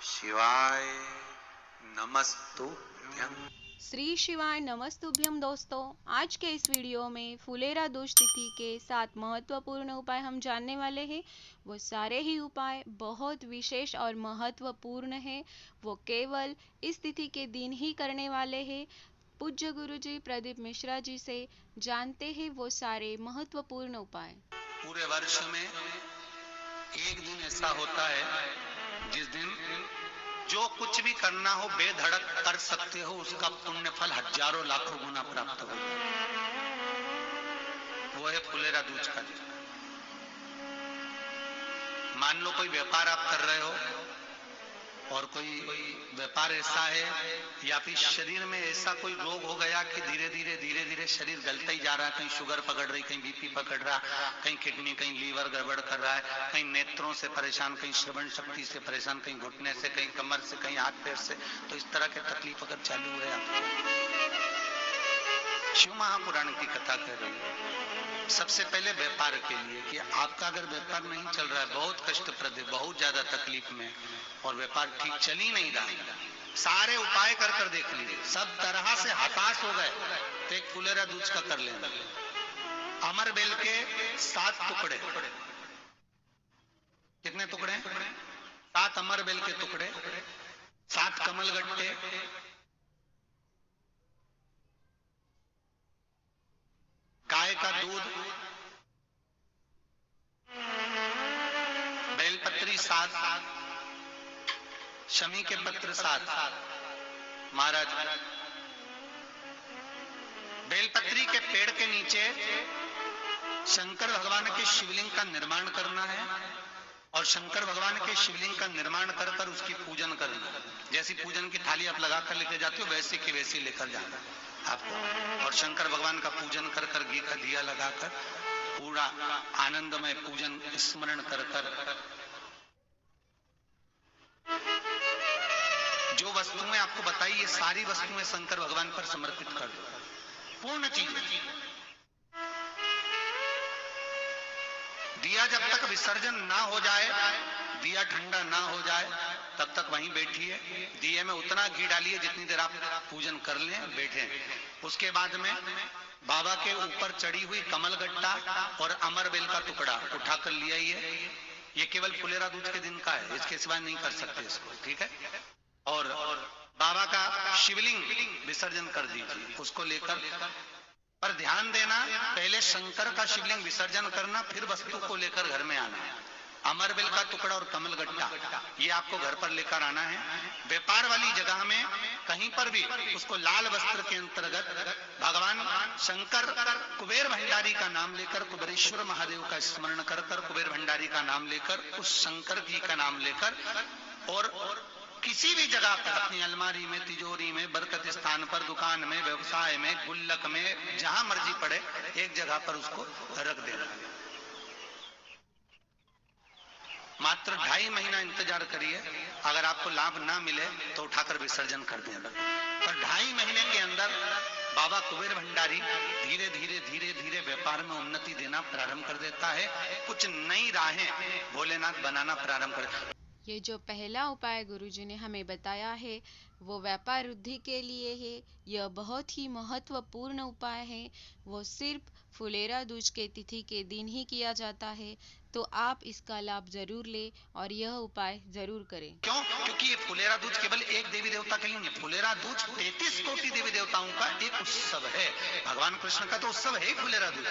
शिवाय नमस्तुभ्यं। श्री शिवाय नमस्तुभ्यम। दोस्तों, आज के इस वीडियो में फुलेरा दोष तिथि के 7 महत्वपूर्ण उपाय हम जानने वाले हैं। वो सारे ही उपाय बहुत विशेष और महत्वपूर्ण हैं। वो केवल इस तिथि के दिन ही करने वाले हैं। पूज्य गुरुजी प्रदीप मिश्रा जी से जानते हैं वो सारे महत्वपूर्ण उपाय। पूरे वर्ष में एक दिन ऐसा होता है जिस दिन जो कुछ भी करना हो बेधड़क कर सकते हो, उसका पुण्य फल हजारों लाखों गुना प्राप्त होता है। वो है फुलेरा दूज का दिन। मान लो कोई व्यापार आप कर रहे हो और कोई व्यापार ऐसा है या फिर शरीर में ऐसा कोई रोग हो गया कि धीरे धीरे शरीर गलता ही जा रहा है। कहीं शुगर पकड़ रही, कहीं बीपी पकड़ रहा, कहीं किडनी, कहीं लीवर गड़बड़ कर रहा है, कहीं नेत्रों से परेशान, कहीं श्रवण शक्ति से परेशान, कहीं घुटने से, कहीं कमर से, कहीं हाथ पैर से। तो इस तरह के तकलीफ अगर चालू है आपको, शिव महापुराण की कथा कह रही है। सबसे पहले व्यापार के लिए कि आपका अगर व्यापार नहीं चल रहा है, बहुत कष्टप्रद है, बहुत ज्यादा तकलीफ में और व्यापार ठीक चल ही नहीं रहा, सारे उपाय कर कर देख लीजिए, सब तरह से हताश हो गए, तो एक फुलेरा दूज का कर लेना। अमर बेल के 7 टुकड़े। कितने टुकड़े? 7 अमर बेल के टुकड़े, 7 कमल गट्टे, गाय का दूध, बेलपत्री 7, शमी के पत्र 7। महाराज, बेलपत्री के पेड़ के नीचे शंकर भगवान के शिवलिंग का निर्माण करना है और शंकर भगवान के शिवलिंग का निर्माण कर कर उसकी पूजन करना। जैसी पूजन की थाली आप लगा कर लेके जाते हो, वैसे की वैसी लेकर जाना आपको। और शंकर भगवान का पूजन कर कर, घी का दिया लगाकर पूरा आनंदमय पूजन स्मरण कर कर जो वस्तुएं आपको बताई, ये सारी वस्तुएं शंकर भगवान पर समर्पित कर दो। पूर्ण चीज। दिया जब तक विसर्जन ना हो जाए, दिया ठंडा ना हो जाए, तब तक वहीं बैठिए। दिए में उतना घी डालिए जितनी देर आप पूजन कर लें, बैठे। उसके बाद में बाबा के ऊपर चढ़ी हुई कमल गट्टा और अमर बेल का टुकड़ा उठाकर लिया। ये केवल फुलेरा दूज के दिन का है, इसके सिवा नहीं कर सकते इसको, ठीक है। और बाबा का शिवलिंग विसर्जन कर दीजिए, उसको लेकर। पर ध्यान देना, पहले शंकर का शिवलिंग विसर्जन करना, फिर वस्तु को लेकर घर में आना। अमर बेल का टुकड़ा और कमल गट्टा ये आपको घर पर लेकर आना है। व्यापार वाली जगह में कहीं पर भी उसको लाल वस्त्र के अंतर्गत भगवान शंकर कुबेर भंडारी का नाम लेकर, कुबेरेश्वर महादेव का स्मरण कर कर, कुबेर भंडारी का नाम लेकर, उस शंकर जी का नाम लेकर, और किसी भी जगह पर अपनी अलमारी में, तिजोरी में, बरकत स्थान पर, दुकान में, व्यवसाय में, गुल्लक में, जहां मर्जी पड़े, एक जगह पर उसको रख देना। मात्र 2.5 महीना इंतजार करिए। अगर आपको लाभ ना मिले तो उठाकर विसर्जन कर देना। पर 2.5 महीने के अंदर बाबा कुबेर भंडारी धीरे धीरे व्यापार में उन्नति देना प्रारंभ कर देता है। कुछ नई राहें भोलेनाथ बनाना प्रारंभ कर। ये जो पहला उपाय गुरुजी ने हमें बताया है वो व्यापार वृद्धि के लिए है। यह बहुत ही महत्वपूर्ण उपाय है। वो सिर्फ फुलेरा दूज के तिथि के दिन ही किया जाता है, तो आप इसका लाभ जरूर लें और यह उपाय जरूर करें। क्यों? क्योंकि ये फुलेरा दूज केवल एक देवी देवता का ही नहीं है। फुलेरा दूज 33 कोटि देवी देवताओं का एक उत्सव है। भगवान कृष्ण का तो उत्सव है फुलेरा दूज,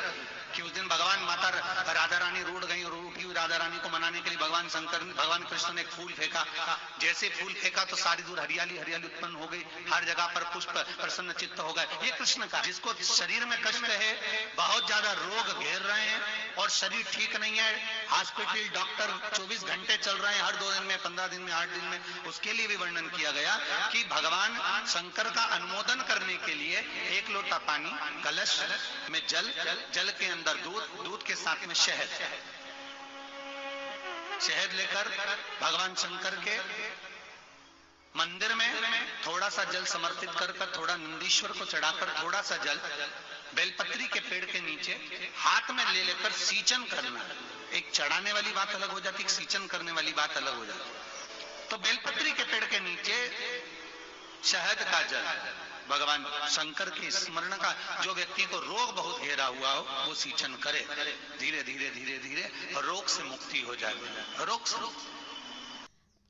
कि उस दिन भगवान माता राधा रानी रूठ गई और उठी हुई राधा रानी को मनाने के लिए भगवान कृष्ण ने एक फूल फेंका। जैसे फूल फेंका तो सारी दूर हरियाली हरियाली उत्पन्न हो गई, हर जगह पर पुष्प प्रसन्न चित्त हो गए। ये कृष्ण का, जिसको शरीर में कष्ट है, बहुत ज्यादा रोग घेर रहे हैं और शरीर ठीक नहीं है, हॉस्पिटल डॉक्टर 24 घंटे चल रहे हैं, हर 2 दिन में, 15 दिन में, 8 दिन में, उसके लिए भी वर्णन किया गया कि भगवान शंकर का अनुमोदन करने के लिए 1 लोटा पानी, कलश में जल, जल के अंदर दूध, दूध के साथ में शहद लेकर भगवान शंकर के मंदिर में थोड़ा सा जल समर्पित कर कर, थोड़ा नंदीश्वर को चढ़ाकर, थोड़ा सा जल बेलपत्री के पेड़ के नीचे हाथ में ले लेकर सींचन करना। एक चढ़ाने वाली बात अलग हो जाती, एक सींचन करने वाली बात अलग हो जाती। तो बेलपत्री के पेड़ के नीचे शहद का जल, भगवान शंकर के स्मरण का, जो व्यक्ति को रोग बहुत घेरा हुआ हो वो सींचन करे, धीरे धीरे धीरे धीरे रोग से मुक्ति हो जाए। रोग से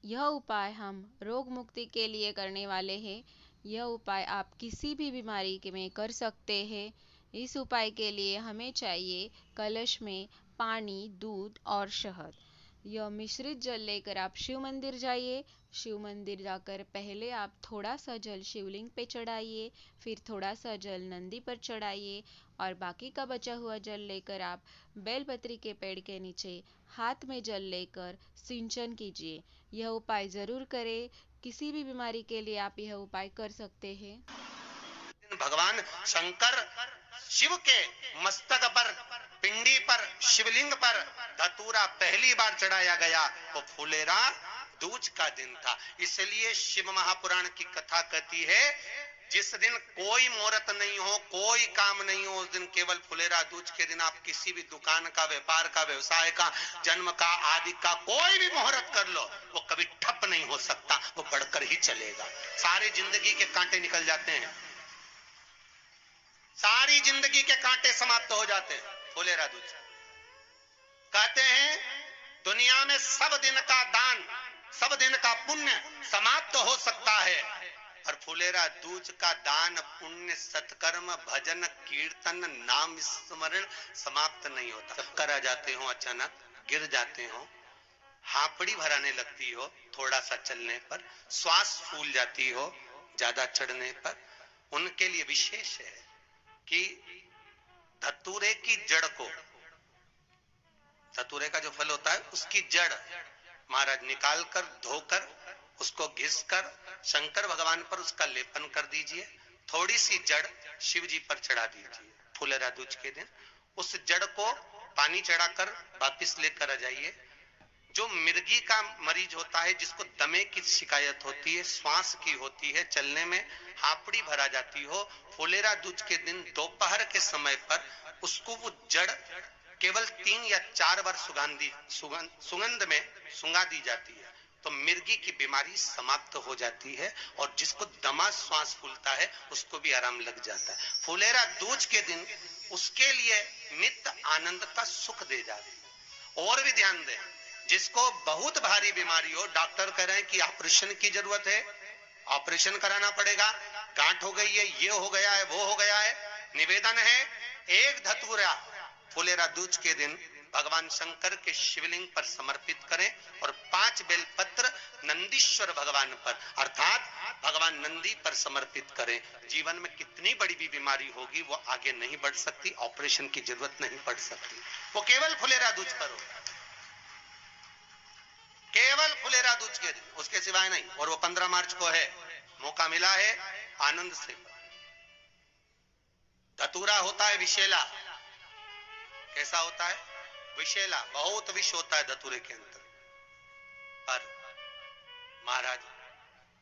यह उपाय हम रोग मुक्ति के लिए करने वाले हैं। यह उपाय आप किसी भी बीमारी में कर सकते हैं। इस उपाय के लिए हमें चाहिए कलश में पानी, दूध और शहद। यह मिश्रित जल लेकर आप शिव मंदिर जाइए। शिव मंदिर जाकर पहले आप थोड़ा सा जल शिवलिंग पे चढ़ाइए, फिर थोड़ा सा जल नंदी पर चढ़ाइए और बाकी का बचा हुआ जल लेकर आप बेलपत्री के पेड़ के नीचे हाथ में जल लेकर सिंचन कीजिए। यह उपाय जरूर करें। किसी भी बीमारी के लिए आप यह उपाय कर सकते हैं। भगवान शंकर शिव के मस्तक पर, पिंडी पर, शिवलिंग पर धतूरा पहली बार चढ़ाया गया तो फुलेरा दूज का दिन था। इसलिए शिव महापुराण की कथा कहती है जिस दिन कोई मुहूर्त नहीं हो, कोई काम नहीं हो, उस दिन केवल फुलेरा दूज के दिन आप किसी भी दुकान का, व्यापार का, व्यवसाय का, जन्म का, आदि का कोई भी मुहूर्त कर लो, वो कभी ठप नहीं हो सकता, वो बढ़कर ही चलेगा। सारी जिंदगी के कांटे निकल जाते हैं, सारी जिंदगी के कांटे समाप्त हो जाते हैं फुलेरा दूज। कहते हैं दुनिया में सब दिन का दान, सब दिन का पुण्य समाप्त हो सकता है, और फुलेरा दूज का दान, पुण्य, सत्कर्म, भजन, कीर्तन, नाम स्मरण समाप्त नहीं होता। चक्कर आ जाते हो, अचानक गिर जाते हो, हापड़ी भराने लगती हो थोड़ा सा चलने पर, श्वास फूल जाती हो ज्यादा चढ़ने पर, उनके लिए विशेष है कि धतूरे की जड़ को, धतूरे का जो फल होता है उसकी जड़ महाराज निकाल कर, धोकर, उसको घिसकर शंकर भगवान पर उसका लेपन कर दीजिए। थोड़ी सी जड़ शिव जी पर चढ़ा दीजिए फुलेरा दूज के दिन। उस जड़ को पानी चढ़ाकर वापिस लेकर आ जाइए। जो मिर्गी का मरीज होता है, जिसको दमे की शिकायत होती है, श्वास की होती है, चलने में हापड़ी भरा जाती हो, फुलेरा दूज के दिन दोपहर के समय पर उसको वो जड़ केवल 3 या 4 बार सुगंध में सुंगा दी जाती है तो मिर्गी की बीमारी समाप्त हो जाती है, और जिसको दमा श्वास फूलता है उसको भी आराम लग जाता है। फुलेरा दूज के दिन उसके लिए नित्य आनंद का सुख दे जाती है। और भी ध्यान दें, जिसको बहुत भारी बीमारी हो, डॉक्टर कह रहे हैं कि ऑपरेशन की जरूरत है, ऑपरेशन कराना पड़ेगा, गांठ हो गई है, ये हो गया है, वो हो गया है, निवेदन है एक धतूरा फुलेरा दूज के दिन भगवान शंकर के शिवलिंग पर समर्पित करें और 5 बेलपत्र नंदीश्वर भगवान पर अर्थात भगवान नंदी पर समर्पित करें। जीवन में कितनी बड़ी भी बीमारी होगी वो आगे नहीं बढ़ सकती, ऑपरेशन की जरूरत नहीं पड़ सकती, वो केवल फुलेरा दूज पर हो, केवल फुलेरा दूज के दिन, उसके सिवाय नहीं। और वो 15 मार्च को है, मौका मिला है, आनंद से। धतूरा होता है विषैला। कैसा होता है? विषैला, बहुत विष होता है धतूरे के अंदर। पर महाराज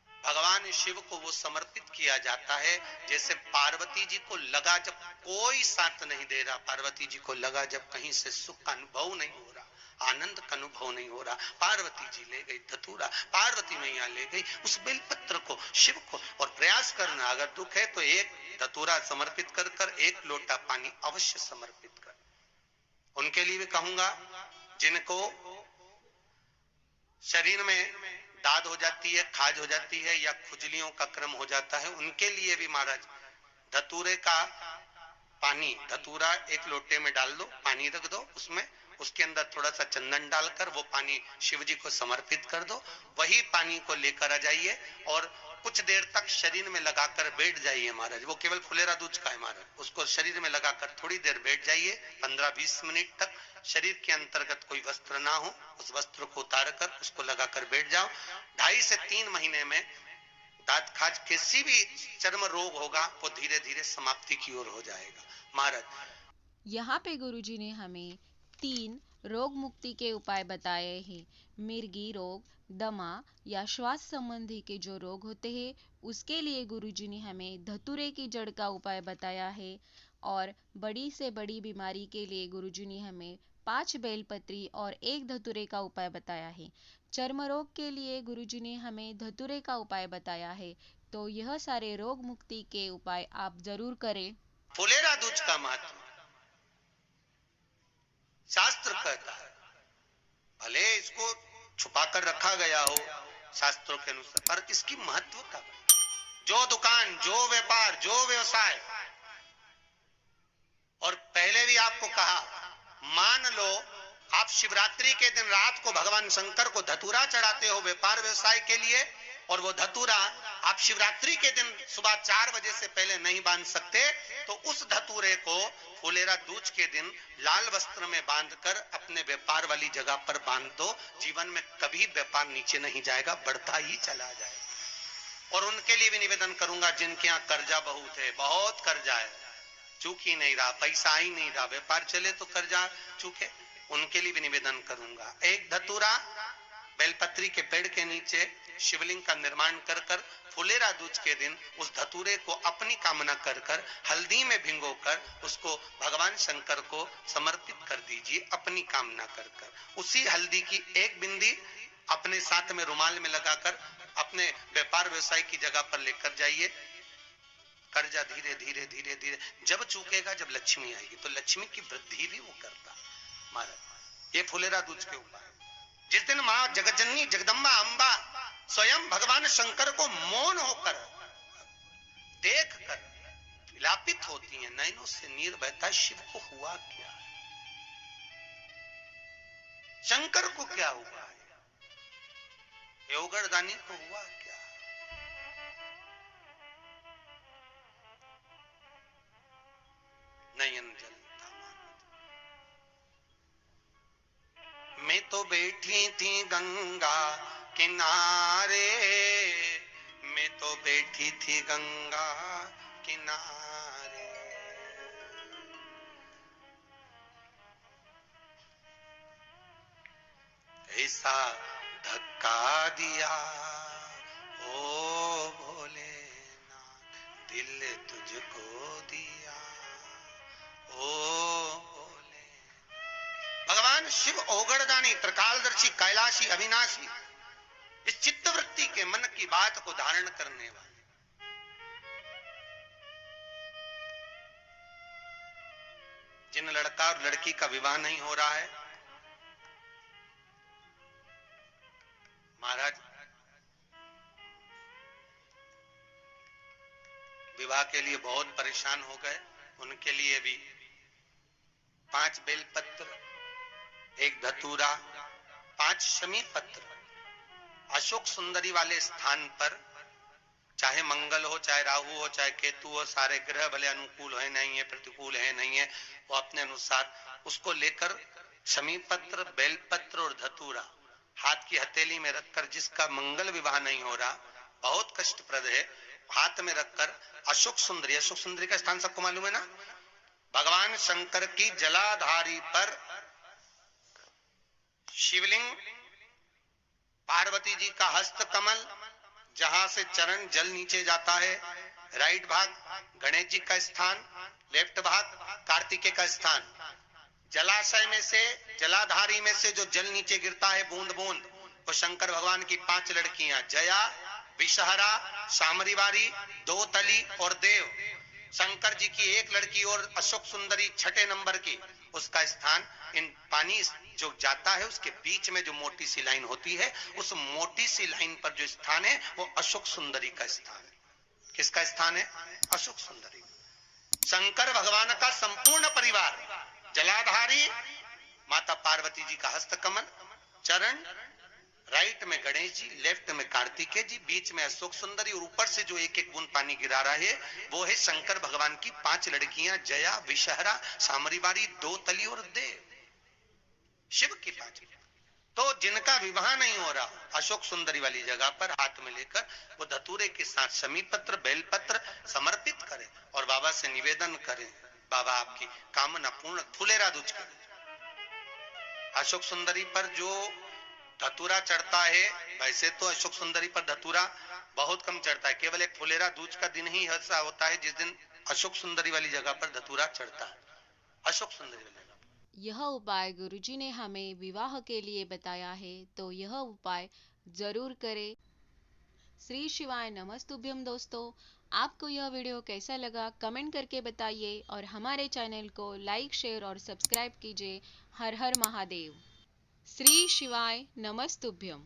भगवान शिव को वो समर्पित किया जाता है जैसे पार्वती जी को लगा जब कोई साथ नहीं दे रहा, पार्वती जी को लगा जब कहीं से सुख का अनुभव नहीं हो रहा, आनंद का अनुभव नहीं हो रहा, पार्वती जी ले गई धतूरा, पार्वती मैया ले गई उस बेलपत्र को शिव को। और प्रयास करना, अगर दुख है तो एक धतूरा समर्पित कर कर 1 लोटा पानी अवश्य समर्पित कर। उनके लिए भी कहूंगा जिनको शरीर में दाद हो जाती है, खाज हो जाती है या खुजलियों का क्रम हो जाता है, उनके लिए भी महाराज धतूरे का पानी, धतूरा 1 लोटे में डाल दो, पानी रख दो उसमें, उसके अंदर थोड़ा सा चंदन डालकर वो पानी शिव जी को समर्पित कर दो। वही पानी को लेकर आ जाइए और कुछ देर तक शरीर में लगाकर बैठ जाइए महाराज। वो केवल फुलेरा दूज का है महाराज, उसको शरीर में लगाकर थोड़ी देर बैठ जाइए, 15-20 मिनट तक। शरीर के अंतर्गत कोई वस्त्र ना हो, उस वस्त्र को उतार कर उसको लगाकर बैठ जाओ। 2.5 से 3 महीने में दांत खाज किसी भी चर्म रोग होगा वो धीरे धीरे समाप्ति की ओर हो जाएगा महाराज। यहाँ पे गुरुजी ने हमें 3 रोग मुक्ति के उपाय बताए हैं। मिर्गी रोग, दमा या श्वास संबंधी के जो रोग होते हैं उसके लिए गुरुजी ने हमें धतूरे की जड़ का उपाय बताया है, और बड़ी से बड़ी बीमारी के लिए गुरुजी ने हमें 5 बेलपत्री और 1 धतूरे का उपाय बताया है। चर्म रोग के लिए गुरुजी ने हमें धतूरे का उपाय बताया है, तो यह सारे रोग मुक्ति के उपाय आप जरूर करें। फुलेरा दूज का महत्व शास्त्र कहता है, भले इसको छुपा कर रखा गया हो शास्त्रों के अनुसार, पर इसकी महत्वता, जो दुकान, जो व्यापार, जो व्यवसाय, और पहले भी आपको कहा, मान लो आप शिवरात्रि के दिन रात को भगवान शंकर को धतूरा चढ़ाते हो व्यापार व्यवसाय के लिए, और वो धतूरा आप शिवरात्रि के दिन सुबह 4 बजे से पहले नहीं बांध सकते, तो उस धतूरे को फुलेरा दूज के दिन लाल वस्त्र में बांधकर अपने व्यापार वाली जगह पर बांध दो। जीवन में कभी व्यापार नीचे नहीं जाएगा, बढ़ता ही चला जाएगा। और उनके लिए भी निवेदन करूंगा जिनके यहाँ कर्जा बहुत है, बहुत कर्जा है, चूक ही नहीं रहा, पैसा ही नहीं रहा, व्यापार चले तो कर्जा चूके, उनके लिए भी निवेदन करूंगा। एक धतूरा बेलपत्री के पेड़ के नीचे शिवलिंग का निर्माण कर कर फुलेरा दूज के दिन उस धतूरे को अपनी कामना कर कर हल्दी में भिगोकर उसको भगवान शंकर को समर्पित कर दीजिए, अपनी कामना कर कर। उसी हल्दी की एक बिंदी अपने साथ में रुमाल में लगाकर अपने व्यापार व्यवसाय की जगह पर लेकर जाइए। कर्जा धीरे धीरे धीरे धीरे जब चूकेगा, जब लक्ष्मी आएगी, तो लक्ष्मी की वृद्धि भी वो करता महाराज। ये फुलेरा दूज के उपाय। जिस दिन मां जगज्जननी जगदम्बा अंबा स्वयं भगवान शंकर को मौन होकर देख कर विलापित होती है, नैनों से नीर बहता, शिव को हुआ क्या, शंकर को क्या हुआ है, योगरदानी को हुआ क्या। नयन जलता मैं तो बैठी थी गंगा किनारे, मैं तो बैठी थी गंगा किनारे, ऐसा धक्का दिया ओ भोलेनाथ, दिल तुझको दिया ओ भोले। भगवान शिव ओगड़दानी, त्रिकालदर्शी, कैलाशी, अविनाशी, इस चित्तवृत्ति के मन की बात को धारण करने वाले, जिन लड़का और लड़की का विवाह नहीं हो रहा है, महाराज विवाह के लिए बहुत परेशान हो गए, उनके लिए भी 5 बेलपत्र, 1 धतूरा, 5 शमी पत्र अशोक सुंदरी वाले स्थान पर, चाहे मंगल हो, चाहे राहु हो, चाहे केतु हो, सारे ग्रह भले अनुकूल है नहीं है, प्रतिकूल है नहीं है, वो अपने अनुसार उसको लेकर शमी पत्र, बेलपत्र और धतूरा हाथ की हथेली में रखकर, जिसका मंगल विवाह नहीं हो रहा, बहुत कष्टप्रद है, हाथ में रखकर अशोक सुंदरी, अशोक सुंदरी का स्थान सबको मालूम है ना, भगवान शंकर की जलाधारी पर शिवलिंग, पार्वती जी का हस्त कमल, जहां से चरण जल नीचे जाता है, राइट भाग गणेश जी का स्थान, लेफ्ट भाग कार्तिकेय का स्थान, जलाशय में से, जलाधारी में से जो जल नीचे गिरता है बूंद बूंद, वो शंकर भगवान की 5 लड़कियां, जया, विषहरा, सामरीवारी, दो तली और देव। शंकर जी की 1 लड़की और अशोक सुंदरी 6ठे नंबर की, उसका स्थान, इन पानी जो जाता है उसके बीच में जो मोटी सी लाइन होती है, उस मोटी सी लाइन पर जो स्थान है वो अशोक सुंदरी का स्थान है। किसका स्थान है? अशोक सुंदरी। शंकर भगवान का संपूर्ण परिवार, जलाधारी माता पार्वती जी का हस्तकमल, चरण, राइट में गणेश जी, लेफ्ट में कार्तिकेय जी, बीच में अशोक सुंदरी, और ऊपर से जो 1-1 बूंद पानी गिरा रहा है वो है शंकर भगवान की 5 लड़कियां, जया, विषहरा, सामरीवारी, दो तली और देव। शिव की 5। तो जिनका विवाह नहीं हो रहा, अशोक सुंदरी वाली जगह पर हाथ में लेकर वो धतूरे के साथ शमी पत्र, बेलपत्र समर्पित करें और बाबा से निवेदन करें, बाबा आपकी कामना पूर्ण। फुलेरा दूज करें। अशोक सुंदरी पर जो धतूरा चढ़ता है, वैसे तो अशोक सुंदरी पर धतूरा बहुत कम चढ़ता है, केवल एक फुलेरा दूज का दिन ही ऐसा होता है जिस दिन अशोक सुंदरी वाली जगह पर धतूरा चढ़ता है। अशोक सुंदरी वाली जगह। यह उपाय गुरुजी ने हमें विवाह के लिए बताया है, तो यह उपाय जरूर करें। श्री शिवाय नमस्तुभ्यम दोस्तों, आपको यह वीडियो कैसा लगा कमेंट करके बताइए और हमारे चैनल को लाइक शेयर और सब्सक्राइब कीजिए। हर हर महादेव। श्री शिवाय नमस्तुभ्यम।